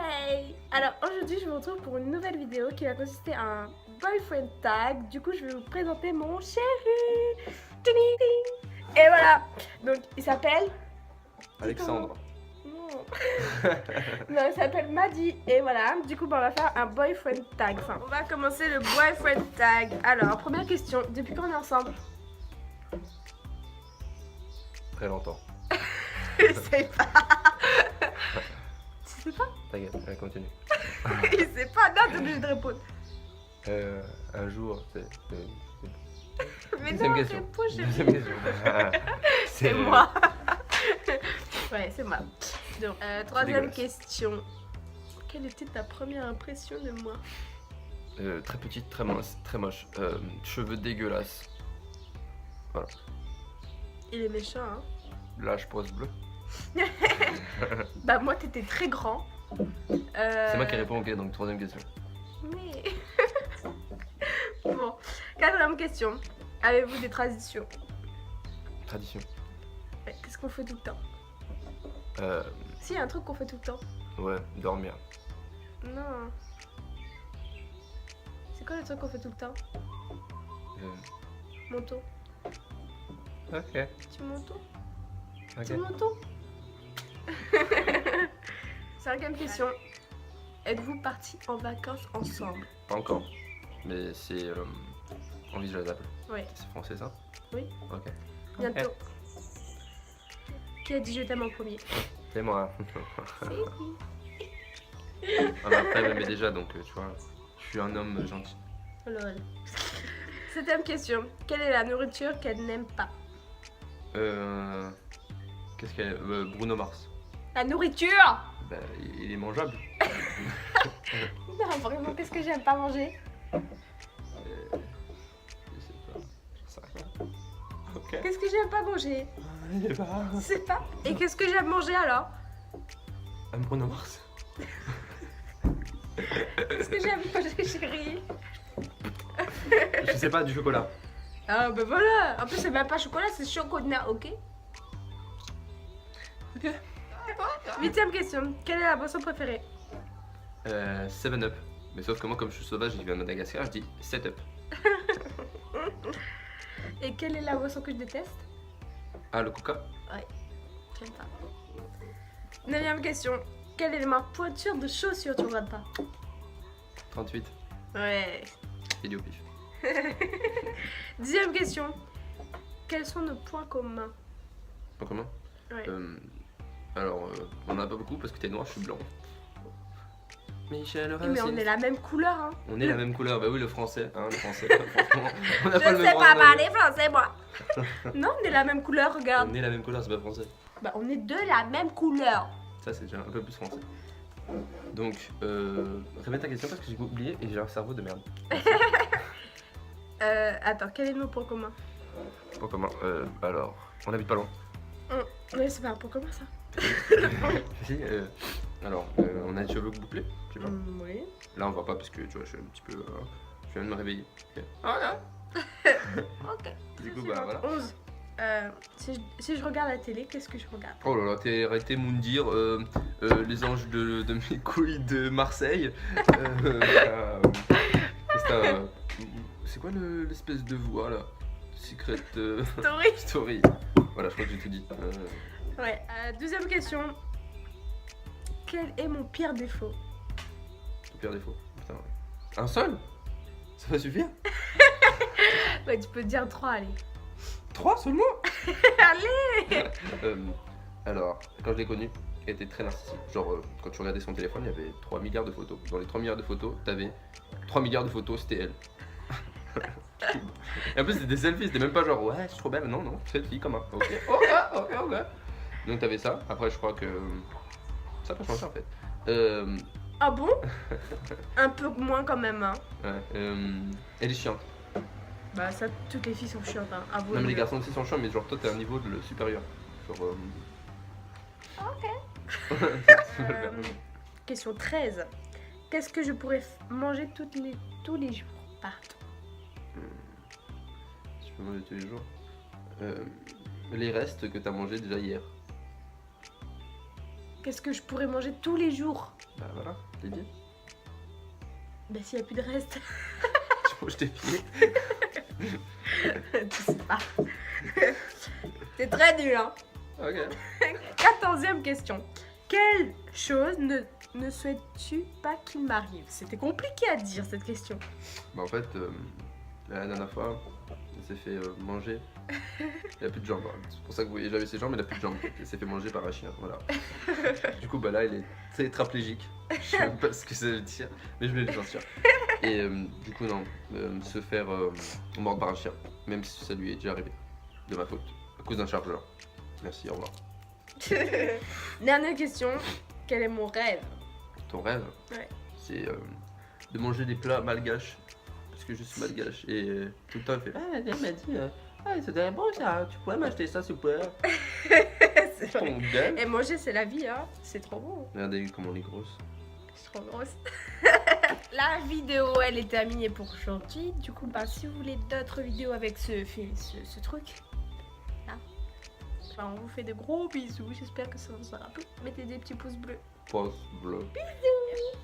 Hey! Alors aujourd'hui je vous retrouve pour une nouvelle vidéo qui va consister à un boyfriend tag. Du coup je vais vous présenter mon chéri. Ding, ding. Et voilà. Donc il s'appelle Alexandre. Non. Non, il s'appelle Madi. Et voilà. Du coup on va faire un boyfriend tag. Enfin, on va commencer le boyfriend tag. Alors première question. Depuis quand on est ensemble? Très longtemps. Je sais pas. Tu sais pas? T'inquiète, allez, continue. Il sait pas. Non, t'es obligé de répondre. Un jour, c'est. Mais Deuxième non, question. réponds, chérie. Deuxième question. C'est moi. Ouais, c'est moi. Donc, troisième dégueulasse. question. Quelle était ta première impression de moi? Très petite, très mince, très moche. Cheveux dégueulasses. Voilà. Il est méchant, hein. L'âge pose bleu. Bah, moi, t'étais très grand. C'est moi qui réponds, ok, donc troisième question. Mais. Bon, quatrième question. Avez-vous des traditions? Tradition. Ouais, qu'est-ce qu'on fait tout le temps? Si, y a un truc qu'on fait tout le temps. Ouais, dormir. Non. C'est quoi le truc qu'on fait tout le temps? Manteau. Ok. Tu manteau? Ok. Tu manteau? Cinquième question. Êtes-vous partis en vacances ensemble? Pas encore. Mais c'est envisageable. Oui. C'est français ça? Oui. Ok. Bientôt. Qui a dit je t'aime en premier? C'est moi. C'est lui. Ah bah après, elle m'aimait déjà, donc tu vois, je suis un homme gentil. Oh lol. Septième question. Quelle est la nourriture qu'elle n'aime pas? Qu'est-ce qu'elle est Bruno Mars. La nourriture? Bah, il est mangeable. Non, vraiment, qu'est-ce que j'aime pas manger? Je sais pas. Ça va. Ok. Qu'est-ce que j'aime pas manger? Je sais pas. Je sais pas. Et qu'est-ce que j'aime manger alors? Un Bruno Mars. Qu'est-ce que j'aime manger, chérie? Je sais pas, du chocolat. Ah bah voilà. En plus, c'est même pas chocolat, c'est chocolat, ok? Ok. Huitième question. Quelle est la boisson préférée? 7-Up. Mais sauf que moi, comme je suis sauvage, je vis à Madagascar, je dis 7-Up. Et quelle est la boisson que je déteste? Ah, le coca. J'aime pas. Neuvième question. Quelle est ma pointure de chaussures? Tu regardes pas? 38. Ouais. J'ai dit au pif. Dixième question. Quels sont nos points communs? En commun Ouais. Alors, on en a pas beaucoup parce que t'es noir, je suis blanc. Michel Oui, mais on est la même couleur, hein. On est la même couleur, bah oui, le français, hein, le français. Franchement, on a Je pas le même sais pas droit, parler français, moi. Non, on est la même couleur, regarde. On est la même couleur, c'est pas français. Bah, on est de la même couleur. Ça, c'est déjà un peu plus français. Donc, répète ta question parce que j'ai oublié et j'ai un cerveau de merde. Attends, quel est nos points communs? Pas comment alors, on habite pas loin. Oui, c'est pas un point commun, ça. Si, alors, on a les cheveux bouclés, tu vois. Oui. Là, on voit pas parce que, tu vois, je suis un petit peu... je viens de me réveiller. Ok. Voilà. Ok. Du coup, bah voilà. 11. Si je regarde la télé, qu'est-ce que je regarde? Oh là là, t'es arrêté Moundir, les anges de mes couilles de Marseille. Qu'est-ce que t'as, c'est quoi l'espèce de voix là? Secret Story. Story. Voilà, je crois que j'ai tout dit. Ouais. Deuxième question. Quel est mon pire défaut? Ton pire défaut. Putain, ouais. Un seul? Ça va suffire? Ouais, tu peux dire 3, allez. 3 seulement? Allez. Alors, quand je l'ai connu, elle était très narcissique. Genre, quand tu regardais son téléphone, il y avait 3 milliards de photos. Dans les 3 milliards de photos, t'avais 3 milliards de photos, c'était elle. Et en plus, c'était des selfies, c'était même pas genre, ouais, je suis trop belle. Non, non, selfie comme un. Ok, ok. Donc, t'avais ça. Après, je crois que ça peut changer en fait. Ah bon? Un peu moins quand même, hein. Ouais, elle est chiante. Bah ça, toutes les filles sont chiantes, hein. Non, mais les garçons aussi sont chiants, mais genre, toi, t'es à un niveau de le supérieur. Genre, Ok. Question 13. Qu'est-ce que je pourrais manger tous les jours? Pardon. Je peux manger tous les jours. Les restes que t'as mangé déjà hier. Qu'est-ce que je pourrais manger tous les jours? Bah voilà, je l'ai dit. Bah s'il n'y a plus de reste. Je mange tes pieds. Tu sais pas. C'est très nul, hein. Ok. 14e question. Quelle chose ne souhaites-tu pas qu'il m'arrive? C'était compliqué à dire cette question. Bah en fait, la dernière fois, il s'est fait manger. Il a plus de jambes. Hein. C'est pour ça que vous voyez jamais ses jambes, mais il a plus de jambes. Il s'est fait manger par un chien, voilà. Du coup, bah là, il est tétraplégique. Je sais même pas ce que ça veut dire, mais je voulais le sortir. Et du coup, non, se faire mordre par un chien, même si ça lui est déjà arrivé, de ma faute, à cause d'un chargeur. Merci, au revoir. Dernière question. Quel est mon rêve? Ton rêve, Ouais. c'est de manger des plats malgaches, parce que je suis malgache. Et tout le temps, elle fait ah, elle m'a dit, c'était bon ça, tu pourrais m'acheter ça, s'il vous plaît. C'est vrai. Ton gueule. Et manger, c'est la vie, hein. C'est trop bon. Regardez comment on est grosse. Je suis trop grosse. La vidéo, elle est terminée pour aujourd'hui. Du coup, bah, si vous voulez d'autres vidéos avec ce truc, là, bah, on vous fait de gros bisous. J'espère que ça vous aura plu. Mettez des petits pouces bleus. Pause bleu. Bisous.